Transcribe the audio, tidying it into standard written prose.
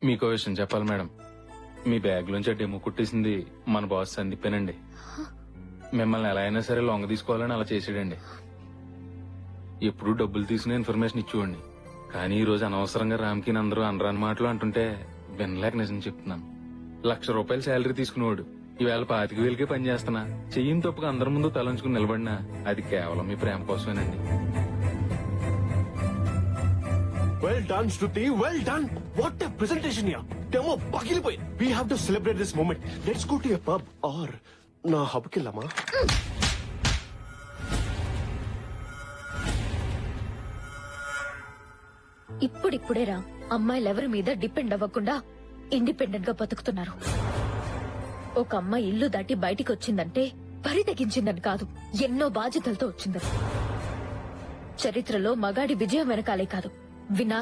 మీకో విషయం చెప్పాలి మేడం, మీ బ్యాగ్ లోంచి డెమో కుట్టేసింది మన బాస్ సందీపేనండి. మిమ్మల్ని ఎలా అయినా సరే లొంగ తీసుకోవాలని అలా చేసాడండి. ఎప్పుడు డబ్బులు తీసుకునే ఇన్ఫర్మేషన్ ఇచ్చేవాడిని, కానీ ఈ రోజు అనవసరంగా రామ్కి అందరూ అనరాని మాటలు అంటుంటే వినలేక నిజం చెప్తున్నాను. ₹1,00,000 శాలరీ తీసుకునేవాడు ఈవేళ 25,000కే పని చేస్తున్నా. చెయ్యిని తప్పుగా అందరి ముందు తలంచుకుని నిలబడినా అది కేవలం మీ ప్రేమ కోసమేనండి. Well done, Shruti. Well done. What a presentation here. Demo పగిలిపోయింది. We have to celebrate this moment. Let's go to a pub or నా హబ్కి వెళ్దామా? ఇప్పుడిప్పుడేరా అమ్మాయిలెవరి మీద డిపెండ్ అవ్వకుండా ఇండిపెండెంట్ గా బతుకుతున్నారు. ఒక అమ్మాయి ఇల్లు దాటి బయటికి వచ్చిందంటే పరి తెగించిందని కాదు, ఎన్నో బాధ్యతలతో వచ్చిందని. చరిత్రలో మగాడి విజయం వెనకాలే కాదు, వినాశ